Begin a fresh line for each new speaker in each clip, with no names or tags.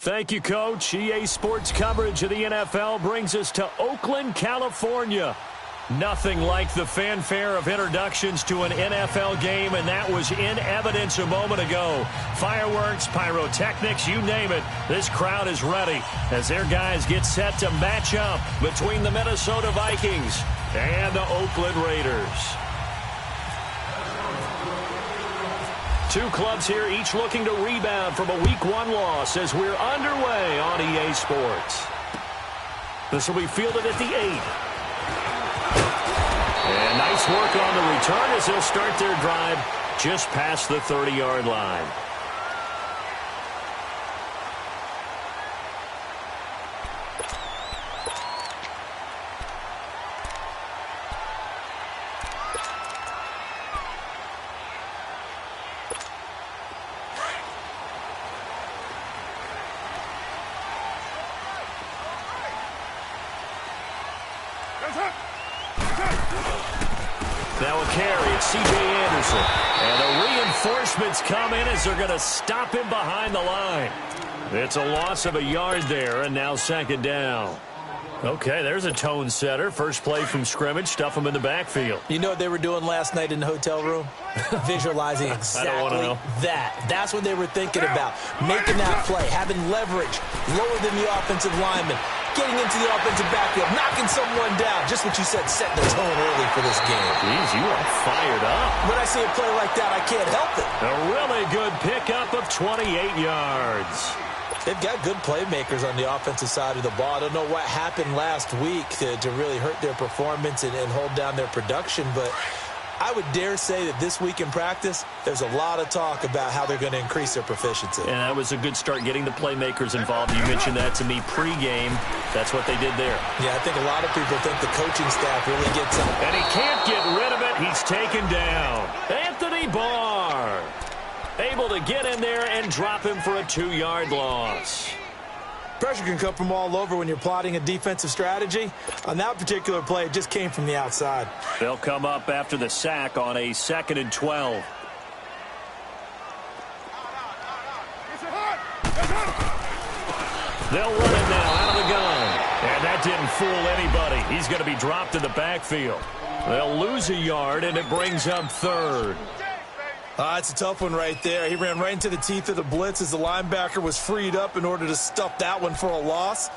Thank you, Coach. EA Sports coverage of the NFL brings us to Oakland, California. Nothing like the fanfare of introductions to an NFL game, and that was in evidence a moment ago. Fireworks, pyrotechnics, you name it. This crowd is ready as their guys get set to match up between the Minnesota Vikings and the Oakland Raiders. Two clubs here, each looking to rebound from a Week 1 loss as we're underway on EA Sports. This will be fielded at the 8. And nice work on the return as they'll start their drive just past the 30-yard line. Now a carry, it's C.J. Anderson. And the reinforcements come in as they're going to stop him behind the line. It's a loss of a yard there, and now second down. Okay, there's a tone setter. First play from scrimmage, stuff him in the backfield.
You know what they were doing last night in the hotel room? Visualizing exactly that. That's what they were thinking about. Making that play, having leverage, lower than the offensive lineman, getting into the offensive backfield, knocking someone down. Just what you said, setting the tone early for this game.
Jeez, you are fired up.
When I see a play like that, I can't help it.
A really good pickup of 28 yards.
They've got good playmakers on the offensive side of the ball. I don't know what happened last week to really hurt their performance and hold down their production, but I would dare say that this week in practice, there's a lot of talk about how they're going to increase their proficiency.
And that was a good start getting the playmakers involved. You mentioned that to me pregame. That's what they did there.
Yeah, I think a lot of people think the coaching staff really gets him.
And he can't get rid of it. He's taken down. Anthony Barr able to get in there and drop him for a 2-yard loss.
Pressure can come from all over when you're plotting a defensive strategy. On that particular play, it just came from the outside.
They'll come up after the sack on a 2nd and 12. They'll run it now out of the gun. And that didn't fool anybody. He's going to be dropped in the backfield. They'll lose a yard, and it brings up 3rd.
It's a tough one right there. He ran right into the teeth of the blitz as the linebacker was freed up in order to stuff that one for a loss.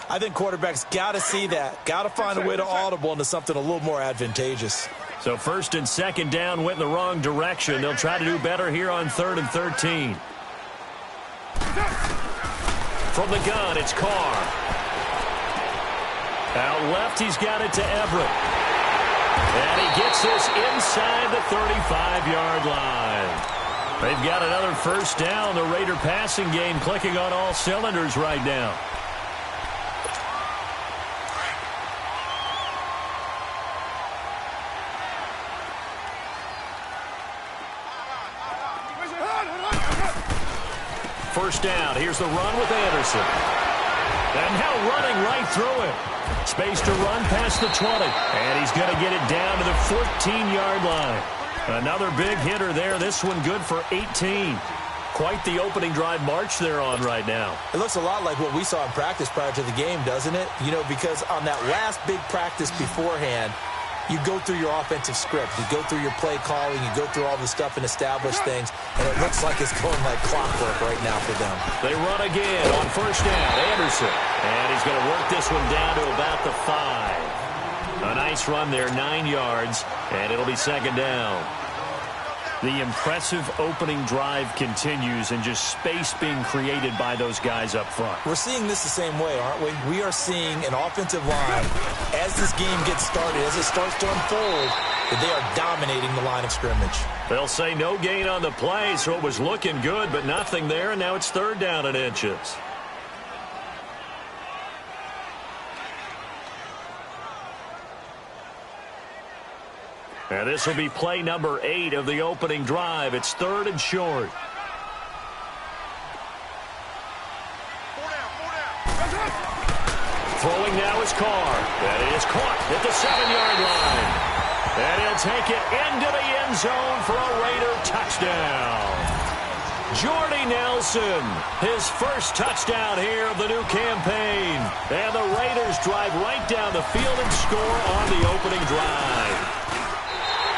I think quarterbacks got to see that. Got to find a way to audible into something a little more advantageous.
So 1st and 2nd down went in the wrong direction. They'll try to do better here on 3rd and 13. From the gun, it's Carr. Out left, he's got it to Everett. And he gets this inside the 35-yard line. They've got another first down. The Raider passing game clicking on all cylinders right now. First down. Here's the run with Anderson. And now running right through it. Space to run past the 20. And he's going to get it down to the 14-yard line. Another big hitter there. This one good for 18. Quite the opening drive march they're on right now.
It looks a lot like what we saw in practice prior to the game, doesn't it? You know, because on that last big practice beforehand, you go through your offensive script. You go through your play calling. You go through all the stuff and establish things. And it looks like it's going like clockwork right now for them.
They run again on first down. Anderson. And he's going to work this one down to about the 5. A nice run there, 9 yards. And it'll be second down. The impressive opening drive continues and just space being created by those guys up front.
We're seeing this the same way, aren't we? We are seeing an offensive line, as this game gets started, as it starts to unfold, that they are dominating the line of scrimmage.
They'll say no gain on the play, so it was looking good, but nothing there, and now it's 3rd down and inches. And this will be play number 8 of the opening drive. It's 3rd and short. Throwing now is Carr. And it is caught at the 7-yard line. And he'll take it into the end zone for a Raider touchdown. Jordy Nelson, his first touchdown here of the new campaign. And the Raiders drive right down the field and score on the opening drive.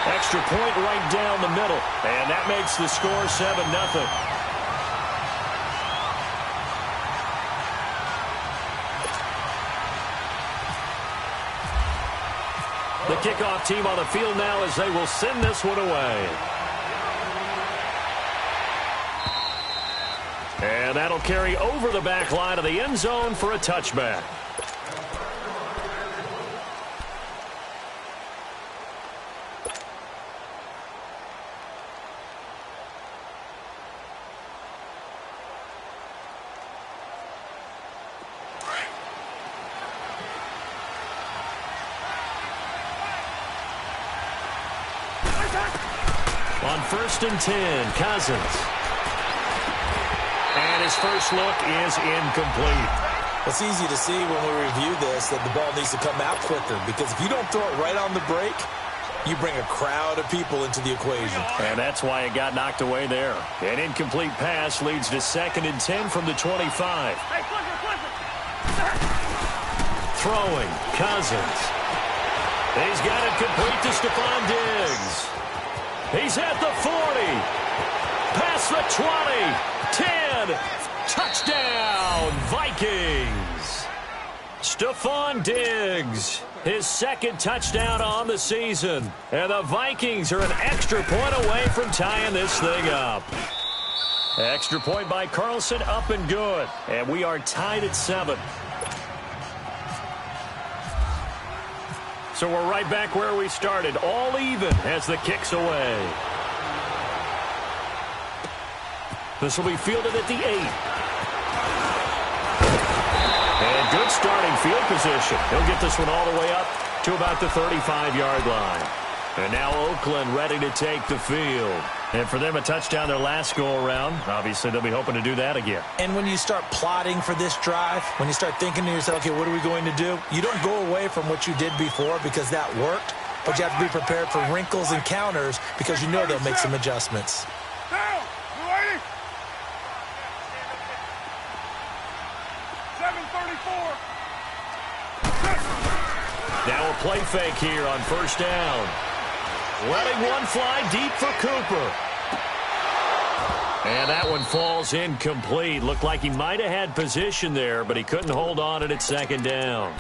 Extra point right down the middle. And that makes the score 7-0. The kickoff team on the field now as they will send this one away. And that'll carry over the back line of the end zone for a touchback. On 1st and 10, Cousins. And his first look is incomplete.
It's easy to see when we review this that the ball needs to come out quicker, because if you don't throw it right on the break, you bring a crowd of people into the equation.
And that's why it got knocked away there. An incomplete pass leads to 2nd and 10 from the 25. Throwing, Cousins. He's got it complete to Stephon Diggs. He's at the 40. Past the 20. 10. Touchdown, Vikings. Stephon Diggs, his 2nd touchdown on the season. And the Vikings are an extra point away from tying this thing up. Extra point by Carlson, up and good. And we are tied at 7. So we're right back where we started, all even as the kick's away. This will be fielded at the 8. And good starting field position. He'll get this one all the way up to about the 35-yard line. And now Oakland ready to take the field. And for them, a touchdown their last go-around. Obviously, they'll be hoping to do that again.
And when you start plotting for this drive, when you start thinking to yourself, okay, what are we going to do? You don't go away from what you did before because that worked, but you have to be prepared for wrinkles and counters because you know they'll make some adjustments.
Down! 7:34.
Now a play fake here on 1st down. Letting one fly deep for Cooper. And that one falls incomplete. Looked like he might have had position there, but he couldn't hold on it at 2nd down.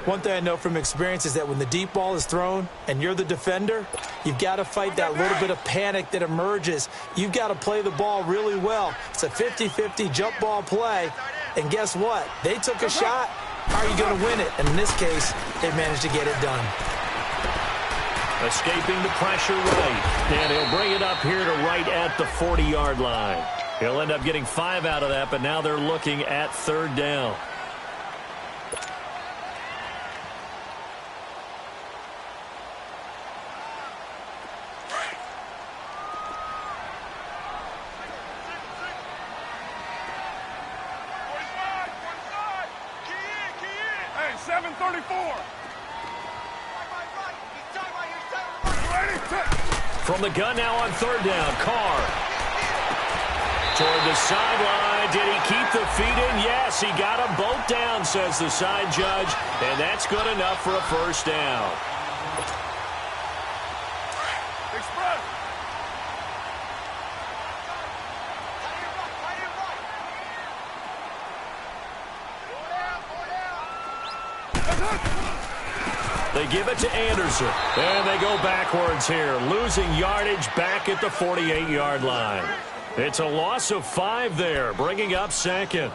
One thing I know from experience is that when the deep ball is thrown and you're the defender, you've got to fight that little bit of panic that emerges. You've got to play the ball really well. It's a 50-50 jump ball play. And guess what? They took a shot. How are you going to win it? And in this case, they managed to get it done.
Escaping the pressure right. And he'll bring it up here to right at the 40-yard line. He'll end up getting 5 out of that, but now they're looking at 3rd down.
Hey, 7:34.
From the gun now on 3rd down, Carr. Toward the sideline. Did he keep the feet in? Yes, he got them both down, says the side judge. And that's good enough for a 1st down.
Express.
They give it to Anderson. And they go backwards here, losing yardage back at the 48-yard line. It's a loss of 5 there, bringing up 2nd.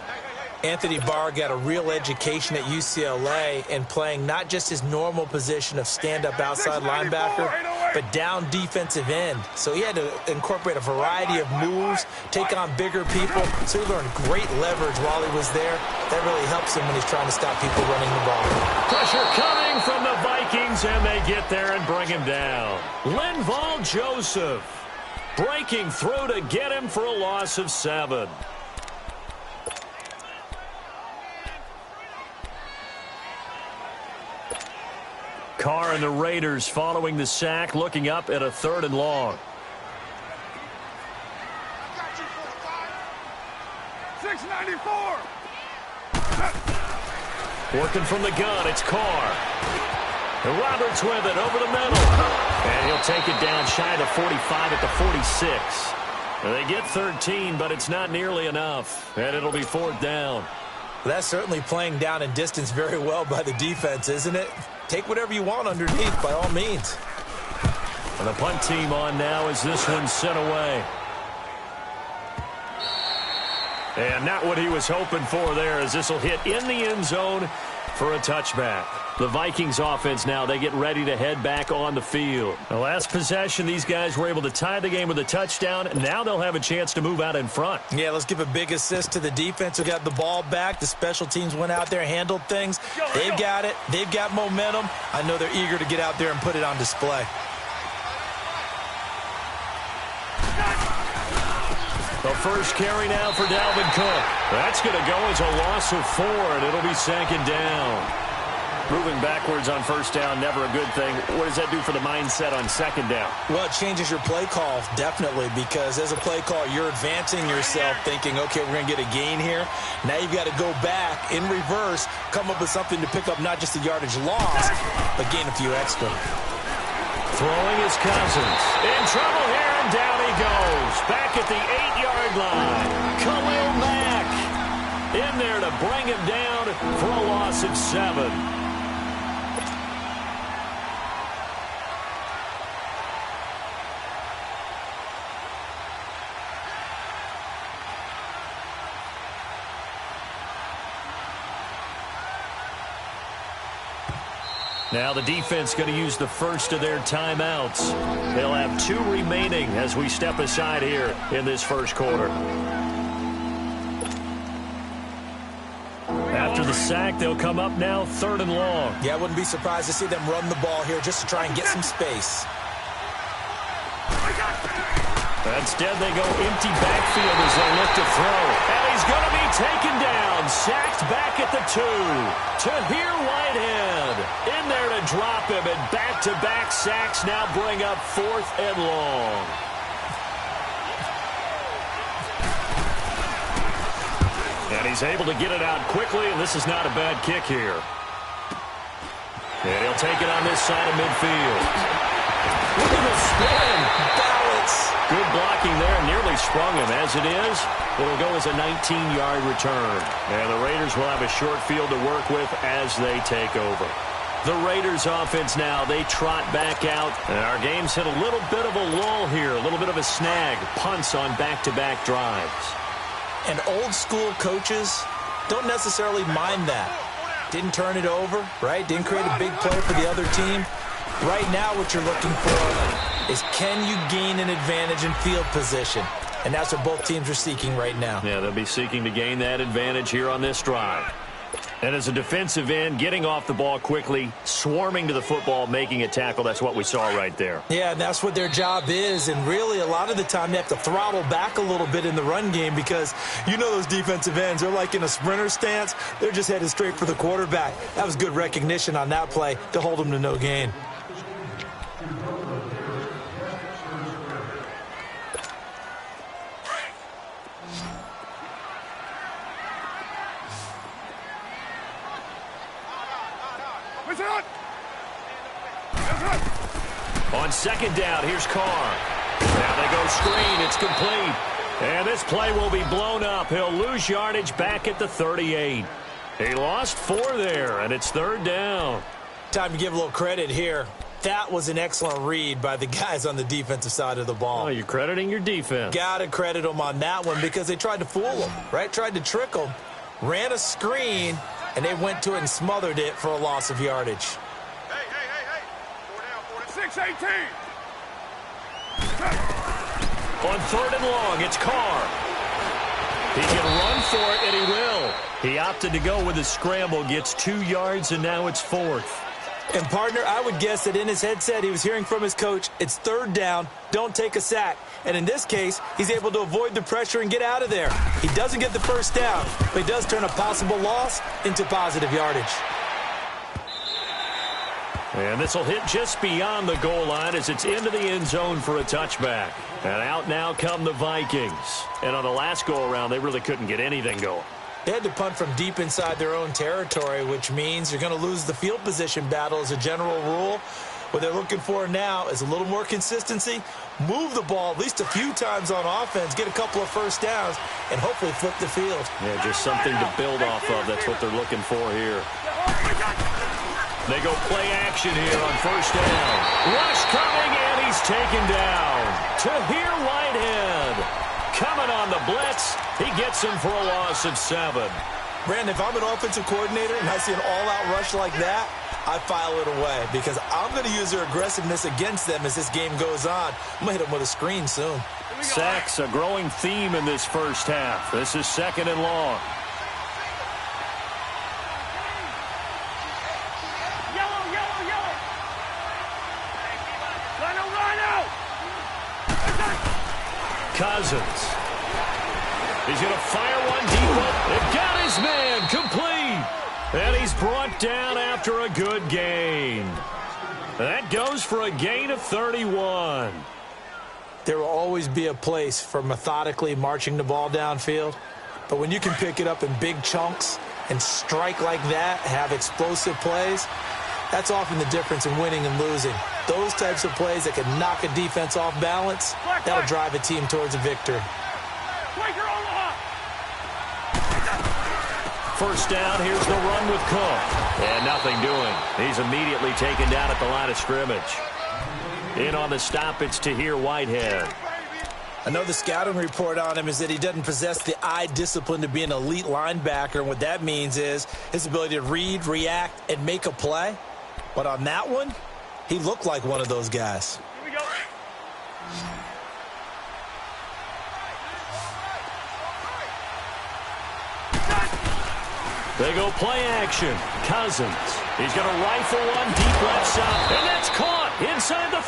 Anthony Barr got a real education at UCLA and playing not just his normal position of stand-up outside linebacker, but down defensive end. So he had to incorporate a variety of moves, take on bigger people. So he learned great leverage while he was there. That really helps him when he's trying to stop people running the ball.
Pressure coming from the Vikings, and they get there and bring him down. Linval Joseph breaking through to get him for a loss of 7. Carr and the Raiders following the sack, looking up at a 3rd and long.
34.
Working from the gun, it's Carr. And Roberts with it over the middle. And he'll take it down shy of the 45 at the 46. They get 13, but it's not nearly enough. And it'll be fourth down.
That's certainly playing down in distance very well by the defense, isn't it? Take whatever you want underneath, by all means.
And the punt team on now as this one's sent away. And not what he was hoping for there, as this will hit in the end zone for a touchback. The Vikings offense now, they get ready to head back on the field. The last possession, these guys were able to tie the game with a touchdown. Now they'll have a chance to move out in front.
Yeah, let's give a big assist to the defense who got the ball back. The special teams went out there, handled things. They've got it. They've got momentum. I know they're eager to get out there and put it on display.
The first carry now for Dalvin Cook. That's going to go as a loss of 4, and it'll be second down. Moving backwards on first down, never a good thing. What does that do for the mindset on second down?
Well, it changes your play call, definitely, because as a play call, you're advancing yourself thinking, okay, we're going to get a gain here. Now you've got to go back in reverse, come up with something to pick up not just the yardage lost, but gain a few extra.
Throwing his Cousins. In trouble here, and down he goes. Back at the 8-yard line. Khalil Mack in there to bring him down for a loss of 7. Now the defense going to use the first of their timeouts. They'll have 2 remaining as we step aside here in this first quarter. After the sack, they'll come up now 3rd and long.
Yeah, I wouldn't be surprised to see them run the ball here just to try and get some space.
Instead, they go empty backfield as they look to throw. And he's going to be taken down. Sacked back at the 2. Tahir Whitehead in there to drop him. And back-to-back sacks now bring up 4th and long. And he's able to get it out quickly, and this is not a bad kick here. And he'll take it on this side of midfield. Look at the spin. Balance. Good blocking there. Nearly sprung him. As it is, it'll go as a 19-yard return. And the Raiders will have a short field to work with as they take over. The Raiders offense now, they trot back out. And our game's hit a little bit of a lull here. A little bit of a snag. Punts on back-to-back drives.
And old-school coaches don't necessarily mind that. Didn't turn it over, right? Didn't create a big play for the other team. Right now what you're looking for is, can you gain an advantage in field position? And that's what both teams are seeking right now.
Yeah, they'll be seeking to gain that advantage here on this drive. And as a defensive end, getting off the ball quickly, swarming to the football, making a tackle, that's what we saw right there.
Yeah, and that's what their job is. And really, a lot of the time, they have to throttle back a little bit in the run game because you know those defensive ends, they're like in a sprinter stance. They're just headed straight for the quarterback. That was good recognition on that play to hold them to no gain.
On second down, here's Carr. Now they go screen. It's complete. And this play will be blown up. He'll lose yardage back at the 38. He lost 4 there, and it's 3rd down.
Time to give a little credit here. That was an excellent read by the guys on the defensive side of the ball.
Oh, you're crediting your defense.
Got to credit them on that one because they tried to fool them, right? Tried to trick them, ran a screen, and they went to it and smothered it for a loss of yardage.
Hey. 6-18.
On 3rd and long, it's Carr. He can run for it, and he will. He opted to go with a scramble, gets 2 yards, and now it's 4th.
And, partner, I would guess that in his headset he was hearing from his coach, it's 3rd down, don't take a sack. And in this case, he's able to avoid the pressure and get out of there. He doesn't get the first down, but he does turn a possible loss into positive yardage.
And this will hit just beyond the goal line as it's into the end zone for a touchback. And out now come the Vikings. And on the last go-around, they really couldn't get anything going.
They had to punt from deep inside their own territory, which means you're going to lose the field position battle as a general rule. What they're looking for now is a little more consistency, move the ball at least a few times on offense, get a couple of first downs, and hopefully flip the field.
Yeah, just something to build off of. That's what they're looking for here. They go play action here on first down. Rush coming, and he's taken down. Tahir Whitehead coming on the blitz. He gets him for a loss of 7.
Brandon, if I'm an offensive coordinator and I see an all-out rush like that, I file it away because I'm going to use their aggressiveness against them as this game goes on. I'm going to hit them with a screen soon.
Sacks, a growing theme in this first half. This is 2nd and long. Cousins. He's going to fire one deep. They've got his man complete. And he's brought down after a good gain. That goes for a gain of 31.
There will always be a place for methodically marching the ball downfield. But when you can pick it up in big chunks and strike like that, have explosive plays, that's often the difference in winning and losing. Those types of plays that can knock a defense off balance, that'll drive a team towards a victory.
First down, here's the run with Cook. And nothing doing. He's immediately taken down at the line of scrimmage. In on the stop, it's Tahir Whitehead.
I know the scouting report on him is that he doesn't possess the eye discipline to be an elite linebacker. And what that means is his ability to read, react, and make a play. But on that one, he looked like one of those guys.
Here we go.
They go play action. Cousins. He's going to rifle one deep left side. And that's caught inside the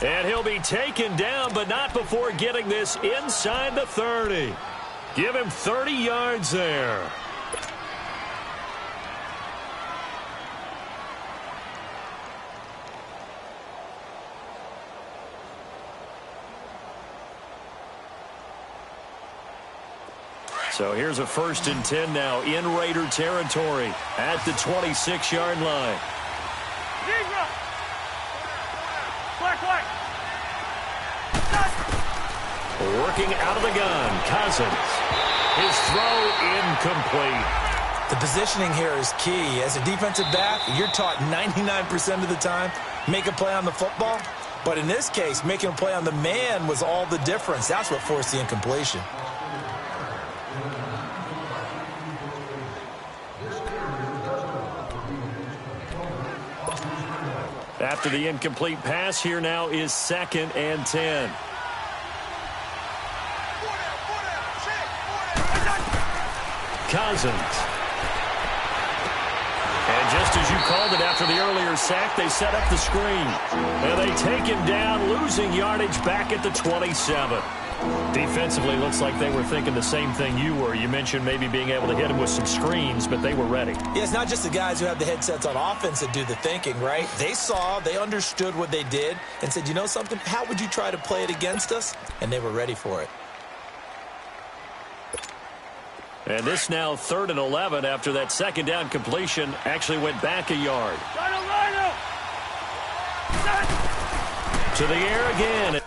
30. And he'll be taken down, but not before getting this inside the 30. Give him 30 yards there. So here's a 1st and 10 now in Raider territory at the 26-yard line. Working out of the gun, Cousins. His throw incomplete.
The positioning here is key. As a defensive back, you're taught 99% of the time, make a play on the football. But in this case, making a play on the man was all the difference. That's what forced the incompletion.
After the incomplete pass, here now is 2nd and 10. Cousins. And just as you called it after the earlier sack, they set up the screen. And they take him down, losing yardage back at the 27. Defensively, looks like they were thinking the same thing you were. You mentioned maybe being able to hit him with some screens, but they were ready.
Yeah, it's not just the guys who have the headsets on offense that do the thinking, right? They saw, they understood what they did, and said, you know something, how would you try to play it against us? And they were ready for it.
And this now 3rd and 11 after that 2nd down completion actually went back a yard. To the air again.